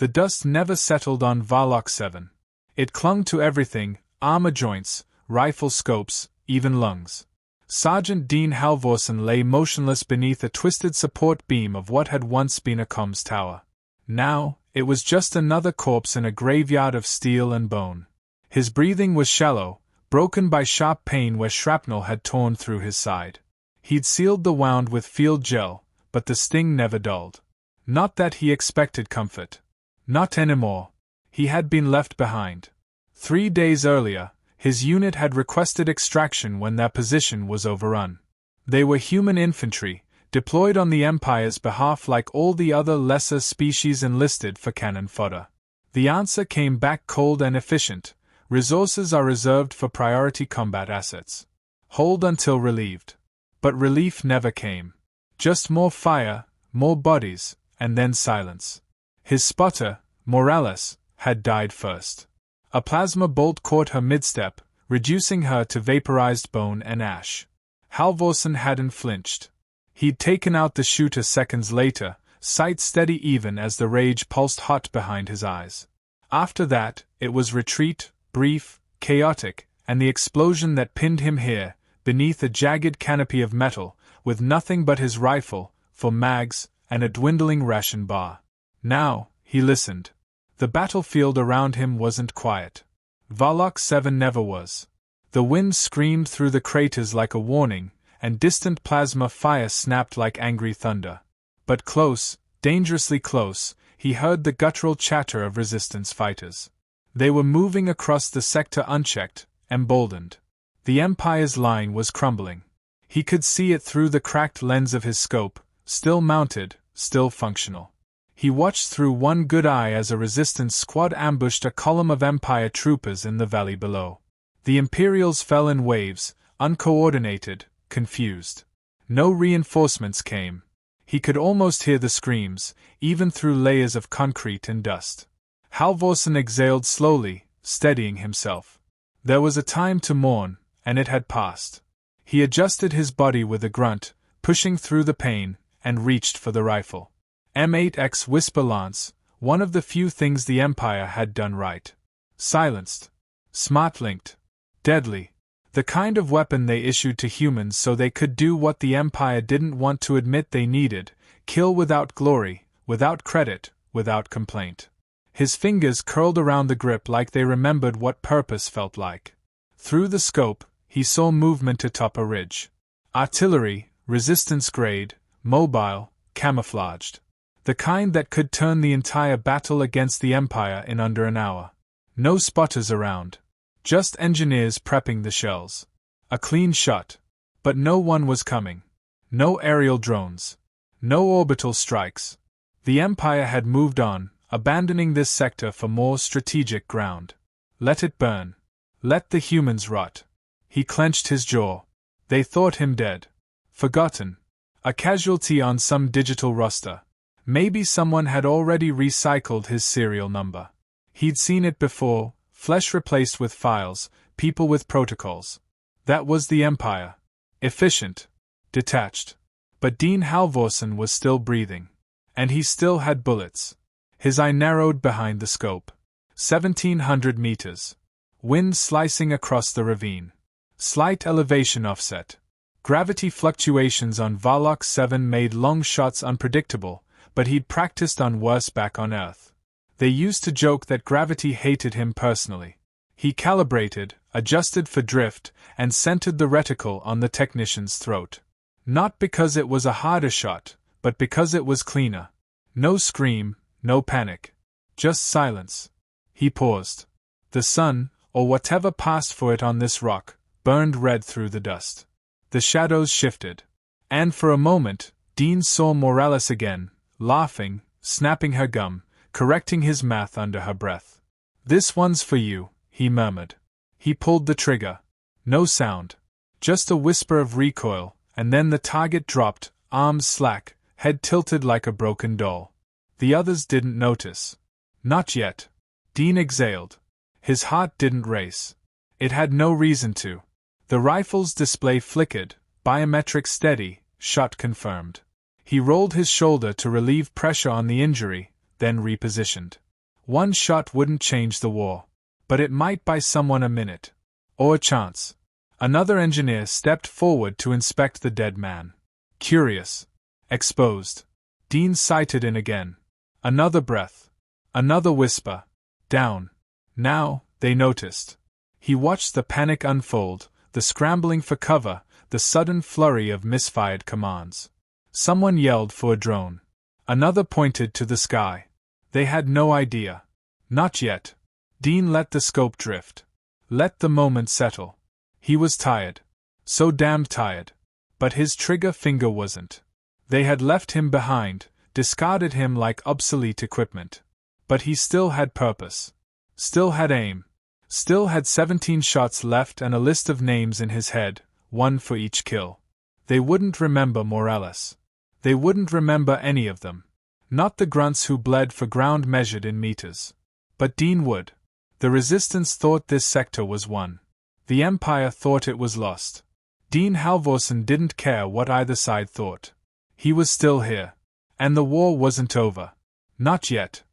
The dust never settled on Varlock 7. It clung to everything: armor joints, rifle scopes, even lungs. Sergeant Dean Halvorsen lay motionless beneath a twisted support beam of what had once been a comms tower. Now, it was just another corpse in a graveyard of steel and bone. His breathing was shallow, broken by sharp pain where shrapnel had torn through his side. He'd sealed the wound with field gel, but the sting never dulled. Not that he expected comfort. Not anymore. He had been left behind. 3 days earlier, his unit had requested extraction when their position was overrun. They were human infantry, deployed on the Empire's behalf like all the other lesser species enlisted for cannon fodder. The answer came back cold and efficient: resources are reserved for priority combat assets. Hold until relieved. But relief never came. Just more fire, more bodies, and then silence. His spotter, Morales, had died first. A plasma bolt caught her midstep, reducing her to vaporized bone and ash. Halvorsen hadn't flinched. He'd taken out the shooter seconds later, sight steady even as the rage pulsed hot behind his eyes. After that, it was retreat, brief, chaotic, and the explosion that pinned him here, beneath a jagged canopy of metal, with nothing but his rifle, for mags, and a dwindling ration bar. Now, he listened. The battlefield around him wasn't quiet. Varlock 7 never was. The wind screamed through the craters like a warning, and distant plasma fire snapped like angry thunder. But close, dangerously close, he heard the guttural chatter of resistance fighters. They were moving across the sector unchecked, emboldened. The Empire's line was crumbling. He could see it through the cracked lens of his scope, still mounted, still functional. He watched through one good eye as a resistance squad ambushed a column of Empire troopers in the valley below. The Imperials fell in waves, uncoordinated, confused. No reinforcements came. He could almost hear the screams, even through layers of concrete and dust. Halvorsen exhaled slowly, steadying himself. There was a time to mourn, and it had passed. He adjusted his body with a grunt, pushing through the pain, and reached for the rifle. M8X Whisper Lance, one of the few things the Empire had done right. Silenced. Smart-linked. Deadly. The kind of weapon they issued to humans so they could do what the Empire didn't want to admit they needed: kill without glory, without credit, without complaint. His fingers curled around the grip like they remembered what purpose felt like. Through the scope, he saw movement atop a ridge. Artillery, resistance grade, mobile, camouflaged. The kind that could turn the entire battle against the Empire in under an hour. No spotters around. Just engineers prepping the shells. A clean shot. But no one was coming. No aerial drones. No orbital strikes. The Empire had moved on, abandoning this sector for more strategic ground. Let it burn. Let the humans rot. He clenched his jaw. They thought him dead. Forgotten. A casualty on some digital roster. Maybe someone had already recycled his serial number. He'd seen it before, flesh replaced with files, people with protocols. That was the Empire. Efficient. Detached. But Dean Halvorsen was still breathing. And he still had bullets. His eye narrowed behind the scope. 1,700 meters. Wind slicing across the ravine. Slight elevation offset. Gravity fluctuations on Varlock 7 made long shots unpredictable, but he'd practiced on worse back on Earth. They used to joke that gravity hated him personally. He calibrated, adjusted for drift, and centered the reticle on the technician's throat. Not because it was a harder shot, but because it was cleaner. No scream, no panic. Just silence. He paused. The sun, or whatever passed for it on this rock, burned red through the dust. The shadows shifted. And for a moment, Dean saw Morales again, laughing, snapping her gum, correcting his math under her breath. "This one's for you," he murmured. He pulled the trigger. No sound. Just a whisper of recoil, and then the target dropped, arms slack, head tilted like a broken doll. The others didn't notice. Not yet. Dean exhaled. His heart didn't race. It had no reason to. The rifle's display flickered, biometric steady, shot confirmed. He rolled his shoulder to relieve pressure on the injury, then repositioned. One shot wouldn't change the war, but it might buy someone a minute. Or a chance. Another engineer stepped forward to inspect the dead man. Curious. Exposed. Dean sighted in again. Another breath. Another whisper. Down. Now, they noticed. He watched the panic unfold, the scrambling for cover, the sudden flurry of misfired commands. Someone yelled for a drone. Another pointed to the sky. They had no idea. Not yet. Dean let the scope drift. Let the moment settle. He was tired. So damned tired. But his trigger finger wasn't. They had left him behind, discarded him like obsolete equipment. But he still had purpose. Still had aim. Still had 17 shots left and a list of names in his head, one for each kill. They wouldn't remember Morales. They wouldn't remember any of them. Not the grunts who bled for ground measured in meters. But Dean would. The Resistance thought this sector was won. The Empire thought it was lost. Dean Halvorsen didn't care what either side thought. He was still here. And the war wasn't over. Not yet.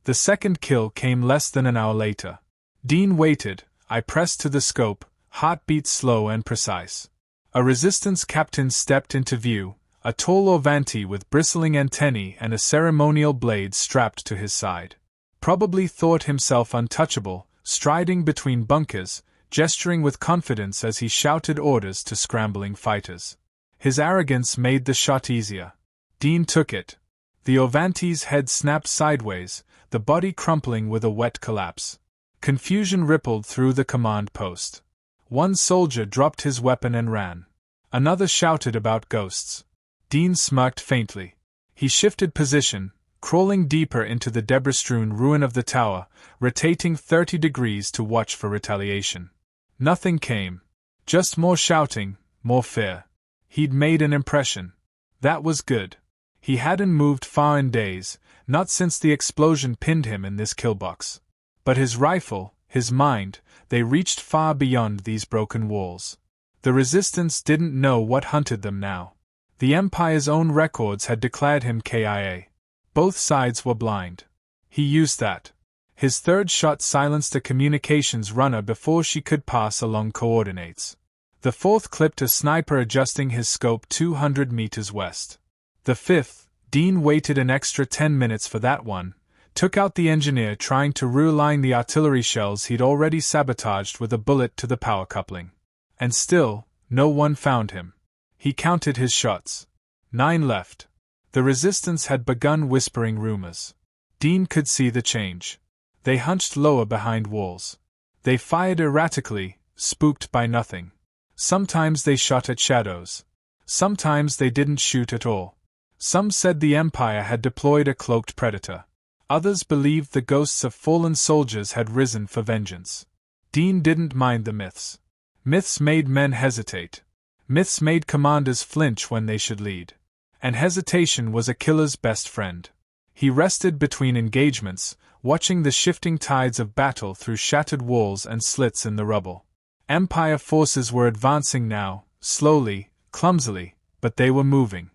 The second kill came less than an hour later. Dean waited, I pressed to the scope, heartbeat slow and precise. A Resistance captain stepped into view, a tall Orvanti with bristling antennae and a ceremonial blade strapped to his side. Probably thought himself untouchable, striding between bunkers, gesturing with confidence as he shouted orders to scrambling fighters. His arrogance made the shot easier. Dean took it. The Orvanti's head snapped sideways, the body crumpling with a wet collapse. Confusion rippled through the command post. One soldier dropped his weapon and ran. Another shouted about ghosts. Dean smirked faintly. He shifted position, crawling deeper into the debris-strewn ruin of the tower, rotating 30 degrees to watch for retaliation. Nothing came. Just more shouting, more fear. He'd made an impression. That was good. He hadn't moved far in days, not since the explosion pinned him in this killbox. But his rifle, his mind, they reached far beyond these broken walls. The Resistance didn't know what hunted them now. The Empire's own records had declared him KIA. Both sides were blind. He used that. His third shot silenced a communications runner before she could pass along coordinates. The fourth clipped a sniper adjusting his scope 200 meters west. The fifth, Dean waited an extra 10 minutes for that one, took out the engineer trying to realign the artillery shells he'd already sabotaged with a bullet to the power coupling. And still, no one found him. He counted his shots. 9 left. The Resistance had begun whispering rumors. Dean could see the change. They hunched lower behind walls. They fired erratically, spooked by nothing. Sometimes they shot at shadows. Sometimes they didn't shoot at all. Some said the Empire had deployed a cloaked predator. Others believed the ghosts of fallen soldiers had risen for vengeance. Dean didn't mind the myths. Myths made men hesitate. Myths made commanders flinch when they should lead. And hesitation was a killer's best friend. He rested between engagements, watching the shifting tides of battle through shattered walls and slits in the rubble. Empire forces were advancing now, slowly, clumsily, but they were moving.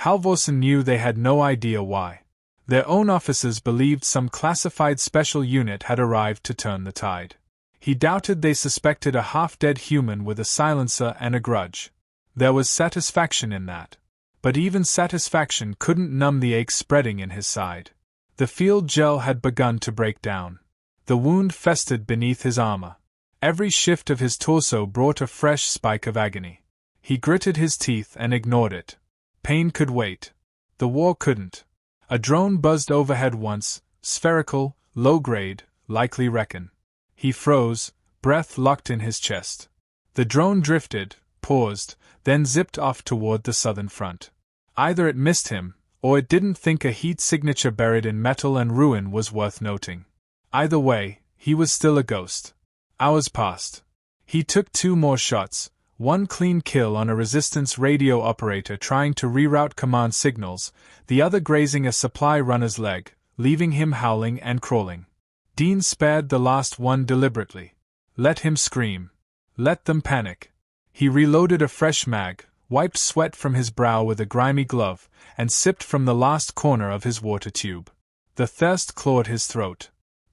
Halvorsen knew they had no idea why. Their own officers believed some classified special unit had arrived to turn the tide. He doubted they suspected a half-dead human with a silencer and a grudge. There was satisfaction in that. But even satisfaction couldn't numb the ache spreading in his side. The field gel had begun to break down. The wound festered beneath his armor. Every shift of his torso brought a fresh spike of agony. He gritted his teeth and ignored it. Pain could wait. The war couldn't. A drone buzzed overhead once, spherical, low-grade, likely reckon. He froze, breath locked in his chest. The drone drifted, paused, then zipped off toward the southern front. Either it missed him, or it didn't think a heat signature buried in metal and ruin was worth noting. Either way, he was still a ghost. Hours passed. He took 2 more shots, one clean kill on a Resistance radio operator trying to reroute command signals, the other grazing a supply runner's leg, leaving him howling and crawling. Dean spared the last one deliberately. Let him scream. Let them panic. He reloaded a fresh mag, wiped sweat from his brow with a grimy glove, and sipped from the last corner of his water tube. The thirst clawed his throat.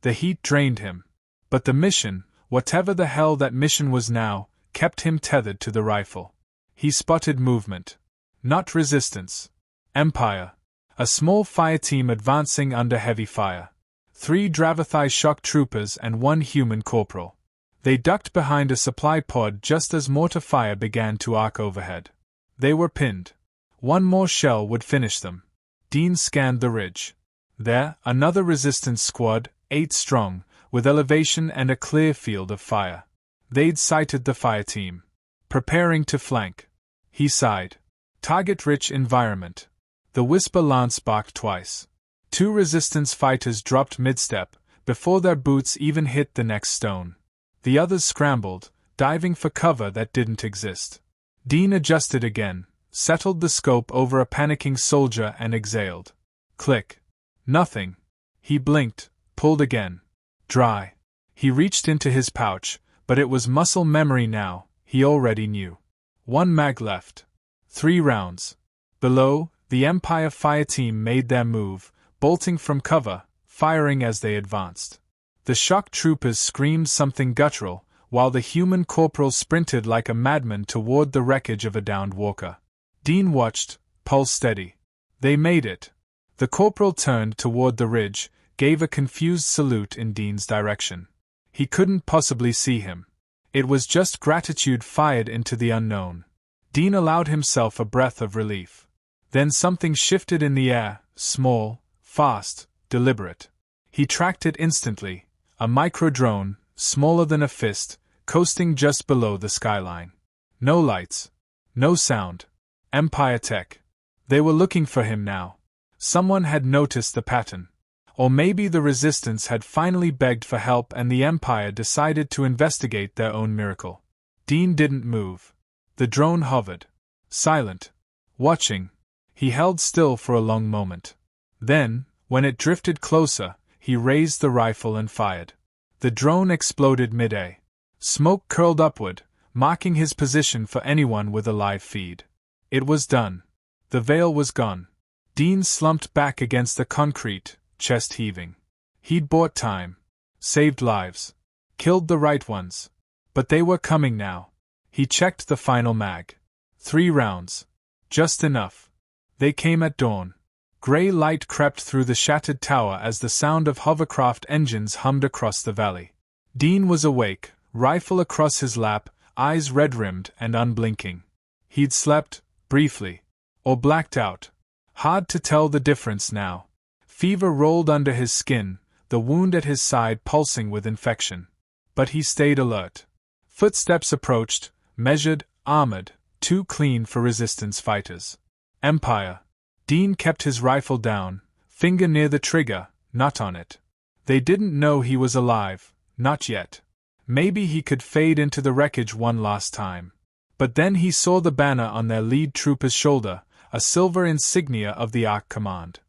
The heat drained him. But the mission, whatever the hell that mission was now, kept him tethered to the rifle. He spotted movement. Not resistance. Empire. A small fire team advancing under heavy fire. 3 Dravathai shock troopers and 1 human corporal. They ducked behind a supply pod just as mortar fire began to arc overhead. They were pinned. 1 more shell would finish them. Dean scanned the ridge. There, another resistance squad, 8 strong, with elevation and a clear field of fire. They'd sighted the fire team. Preparing to flank. He sighed. Target-rich environment. The Whisper Lance barked twice. 2 resistance fighters dropped mid-step, before their boots even hit the next stone. The others scrambled, diving for cover that didn't exist. Dean adjusted again, settled the scope over a panicking soldier and exhaled. Click. Nothing. He blinked, pulled again. Dry. He reached into his pouch, but it was muscle memory now, he already knew. 1 mag left. 3 rounds. Below, the Empire fire team made their move, bolting from cover, firing as they advanced. The shock troopers screamed something guttural, while the human corporal sprinted like a madman toward the wreckage of a downed walker. Dean watched, pulse steady. They made it. The corporal turned toward the ridge, gave a confused salute in Dean's direction. He couldn't possibly see him. It was just gratitude fired into the unknown. Dean allowed himself a breath of relief. Then something shifted in the air, small, fast, deliberate. He tracked it instantly, a micro-drone, smaller than a fist, coasting just below the skyline. No lights. No sound. Empire tech. They were looking for him now. Someone had noticed the pattern. Or maybe the Resistance had finally begged for help and the Empire decided to investigate their own miracle. Dean didn't move. The drone hovered. Silent. Watching. He held still for a long moment. Then, when it drifted closer, he raised the rifle and fired. The drone exploded mid-air. Smoke curled upward, marking his position for anyone with a live feed. It was done. The veil was gone. Dean slumped back against the concrete, chest heaving. He'd bought time. Saved lives. Killed the right ones. But they were coming now. He checked the final mag. 3 rounds. Just enough. They came at dawn. Gray light crept through the shattered tower as the sound of hovercraft engines hummed across the valley. Dean was awake, rifle across his lap, eyes red-rimmed and unblinking. He'd slept, briefly. Or blacked out. Hard to tell the difference now. Fever rolled under his skin, the wound at his side pulsing with infection. But he stayed alert. Footsteps approached, measured, armored, too clean for Resistance fighters. Empire. Dean kept his rifle down, finger near the trigger, not on it. They didn't know he was alive, not yet. Maybe he could fade into the wreckage one last time. But then he saw the banner on their lead trooper's shoulder, a silver insignia of the Ark Command.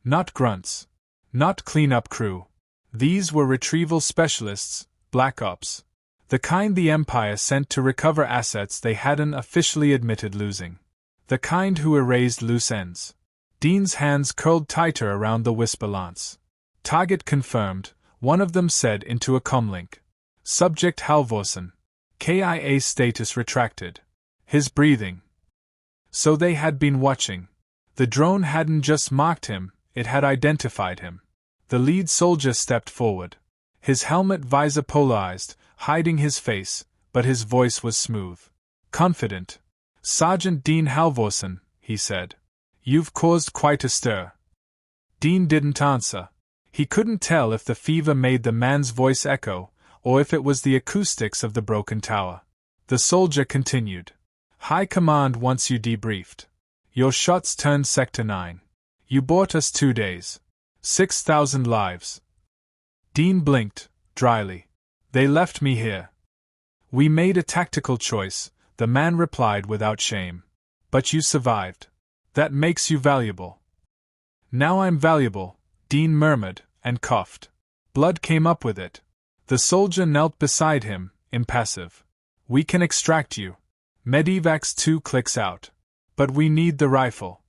Not grunts. Not cleanup crew. These were retrieval specialists, Black Ops. The kind the Empire sent to recover assets they hadn't officially admitted losing. The kind who erased loose ends. Dean's hands curled tighter around the Whisper Lance. Target confirmed, one of them said into a comlink. Subject Halvorsen. KIA status retracted. His breathing. So they had been watching. The drone hadn't just marked him, it had identified him. The lead soldier stepped forward. His helmet visor polarized, hiding his face, but his voice was smooth. Confident. Sergeant Dean Halvorsen, he said. You've caused quite a stir. Dean didn't answer. He couldn't tell if the fever made the man's voice echo, or if it was the acoustics of the broken tower. The soldier continued. High Command wants you debriefed. Your shots turned Sector 9. You bought us 2 days. 6,000 lives. Dean blinked, dryly. They left me here. We made a tactical choice, the man replied without shame. But you survived. That makes you valuable. Now I'm valuable, Dean murmured, and coughed. Blood came up with it. The soldier knelt beside him, impassive. We can extract you. Medivacs 2 clicks out. But we need the rifle.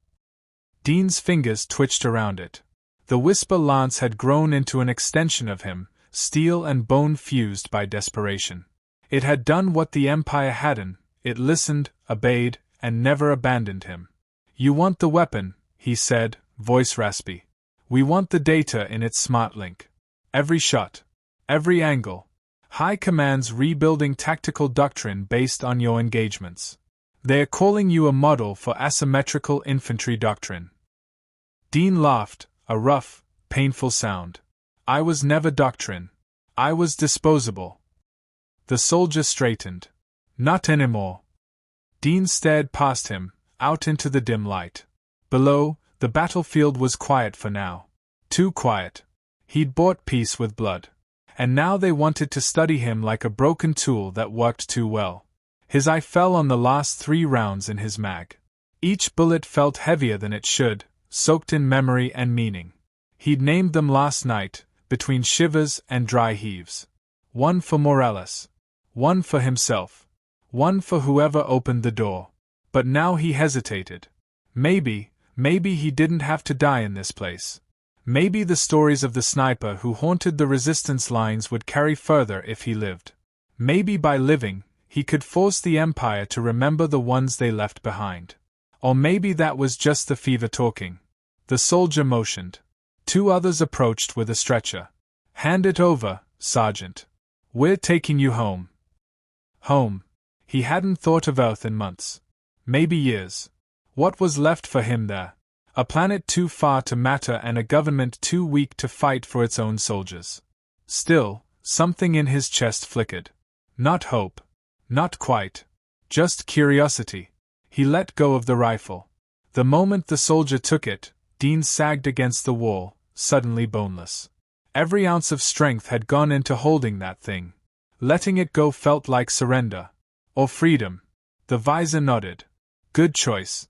Dean's fingers twitched around it. The Whisper Lance had grown into an extension of him, steel and bone fused by desperation. It had done what the Empire hadn't, it listened, obeyed, and never abandoned him. "You want the weapon," he said, voice raspy. "We want the data in its smart link. Every shot. Every angle. High Command's rebuilding tactical doctrine based on your engagements. They're calling you a model for asymmetrical infantry doctrine." Dean laughed, a rough, painful sound. "I was never Doctrine. I was disposable." The soldier straightened. "Not anymore." Dean stared past him, out into the dim light. Below, the battlefield was quiet for now. Too quiet. He'd bought peace with blood. And now they wanted to study him like a broken tool that worked too well. His eye fell on the last 3 rounds in his mag. Each bullet felt heavier than it should, soaked in memory and meaning. He'd named them last night, between shivers and dry heaves. One for Morales. One for himself. One for whoever opened the door. But now he hesitated. Maybe he didn't have to die in this place. Maybe the stories of the sniper who haunted the resistance lines would carry further if he lived. Maybe by living, he could force the Empire to remember the ones they left behind. Or maybe that was just the fever talking. The soldier motioned. 2 others approached with a stretcher. "Hand it over, Sergeant. We're taking you home." Home. He hadn't thought of Earth in months. Maybe years. What was left for him there? A planet too far to matter and a government too weak to fight for its own soldiers. Still, something in his chest flickered. Not hope. Not quite. Just curiosity. He let go of the rifle. The moment the soldier took it, Dean sagged against the wall, suddenly boneless. Every ounce of strength had gone into holding that thing. Letting it go felt like surrender. Or freedom. The visor nodded. Good choice.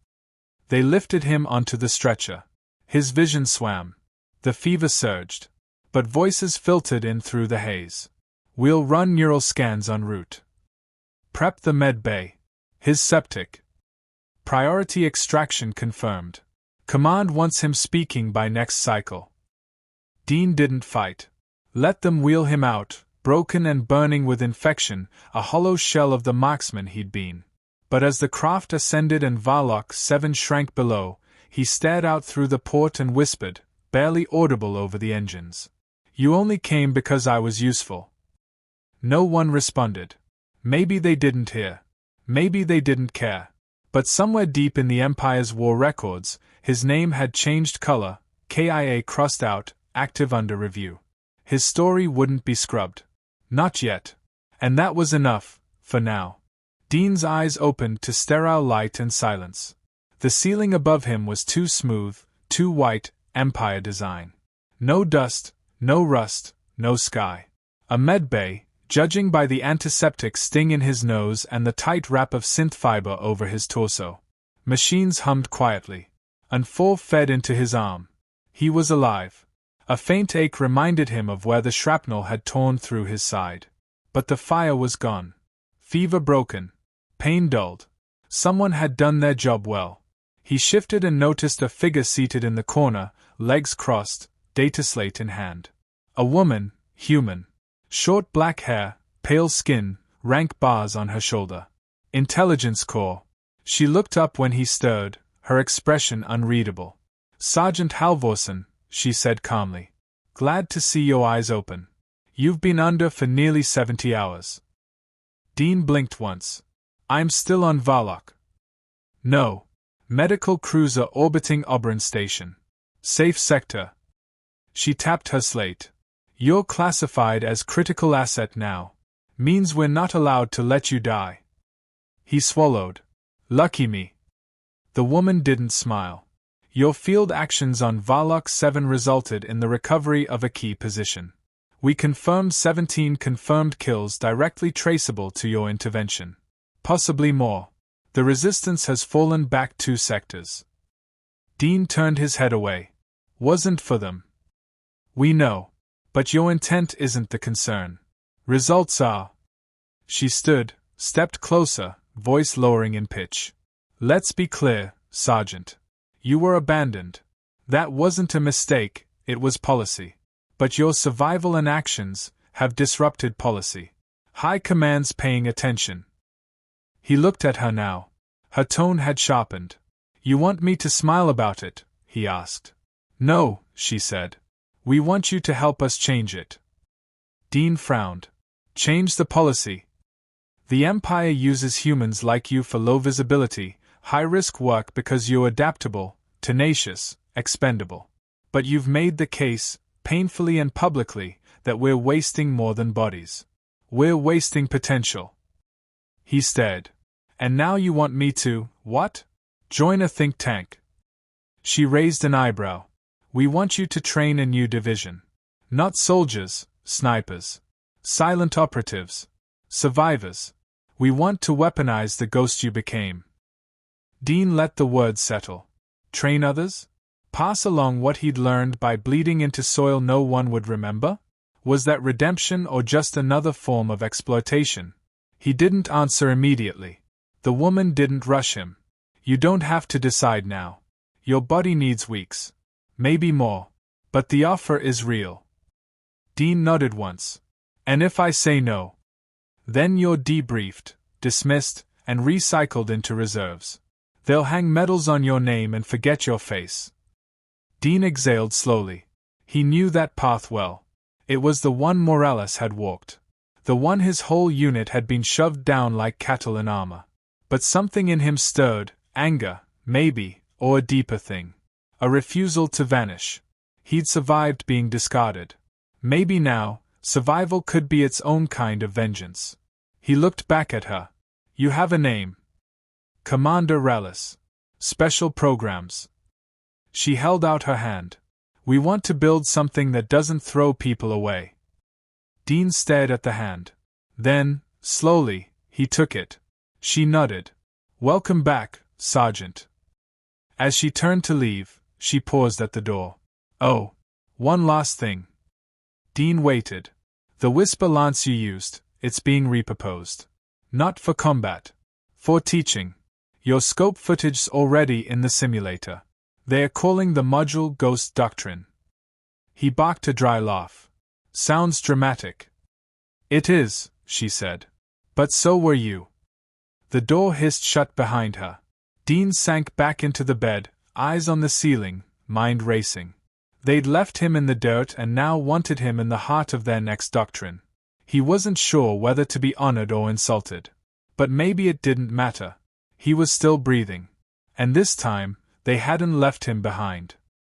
They lifted him onto the stretcher. His vision swam. The fever surged. But voices filtered in through the haze. "We'll run neural scans en route. Prep the med bay. His septic. Priority extraction confirmed. Command wants him speaking by next cycle." Dean didn't fight. Let them wheel him out, broken and burning with infection, a hollow shell of the marksman he'd been. But as the craft ascended and Varlock 7 shrank below, he stared out through the port and whispered, barely audible over the engines. "You only came because I was useful." No one responded. Maybe they didn't hear. Maybe they didn't care. But somewhere deep in the Empire's war records, his name had changed color, KIA crossed out, active under review. His story wouldn't be scrubbed. Not yet. And that was enough, for now. Dean's eyes opened to sterile light and silence. The ceiling above him was too smooth, too white, Empire design. No dust, no rust, no sky. A med bay, judging by the antiseptic sting in his nose and the tight wrap of synth fiber over his torso. Machines hummed quietly. And 4 fed into his arm. He was alive. A faint ache reminded him of where the shrapnel had torn through his side. But the fire was gone. Fever broken. Pain dulled. Someone had done their job well. He shifted and noticed a figure seated in the corner, legs crossed, data slate in hand. A woman, human. Short black hair, pale skin, rank bars on her shoulder. Intelligence Corps. She looked up when he stirred, her expression unreadable. "Sergeant Halvorsen," she said calmly. "Glad to see your eyes open. You've been under for nearly 70 hours. Dean blinked once. "I'm still on Varlock." "No. Medical cruiser orbiting Oberon Station. Safe sector." She tapped her slate. "You're classified as critical asset now. Means we're not allowed to let you die." He swallowed. "Lucky me." The woman didn't smile. "Your field actions on Varlock 7 resulted in the recovery of a key position. We confirmed 17 confirmed kills directly traceable to your intervention. Possibly more. The resistance has fallen back 2 sectors." Dean turned his head away. "Wasn't for them." "We know. But your intent isn't the concern. Results are." She stood, stepped closer, voice lowering in pitch. "Let's be clear, Sergeant. You were abandoned. That wasn't a mistake, it was policy. But your survival and actions, have disrupted policy. High Command's paying attention. He looked at her now. Her tone had sharpened. You want me to smile about it? He asked. No, she said. We want you to help us change it. Dean frowned. Change the policy. The Empire uses humans like you for low visibility, high-risk work because you're adaptable, tenacious, expendable. But you've made the case, painfully and publicly, that we're wasting more than bodies. We're wasting potential. He stared. And now you want me to, what? Join a think tank. She raised an eyebrow. We want you to train a new division. Not soldiers, snipers. Silent operatives. Survivors. We want to weaponize the ghost you became. Dean let the words settle. Train others? Pass along what he'd learned by bleeding into soil no one would remember? Was that redemption or just another form of exploitation? He didn't answer immediately. The woman didn't rush him. You don't have to decide now. Your body needs weeks. Maybe more. But the offer is real. Dean nodded once. And if I say no? Then you're debriefed, dismissed, and recycled into reserves. They'll hang medals on your name and forget your face. Dean exhaled slowly. He knew that path well. It was the one Morales had walked. The one his whole unit had been shoved down like cattle in armor. But something in him stirred, anger, maybe, or a deeper thing. A refusal to vanish. He'd survived being discarded. Maybe now, survival could be its own kind of vengeance. He looked back at her. You have a name. Commander Relis. Special programs. She held out her hand. We want to build something that doesn't throw people away. Dean stared at the hand. Then, slowly, he took it. She nodded. Welcome back, Sergeant. As she turned to leave, she paused at the door. Oh, one last thing. Dean waited. The Whisper lance you used, it's being repurposed. Not for combat. For teaching. Your scope footage's already in the simulator. They're calling the module Ghost Doctrine. He barked a dry laugh. Sounds dramatic. It is, she said. But so were you. The door hissed shut behind her. Dean sank back into the bed, eyes on the ceiling, mind racing. They'd left him in the dirt and now wanted him in the heart of their next doctrine. He wasn't sure whether to be honored or insulted. But maybe it didn't matter. He was still breathing. And this time, they hadn't left him behind.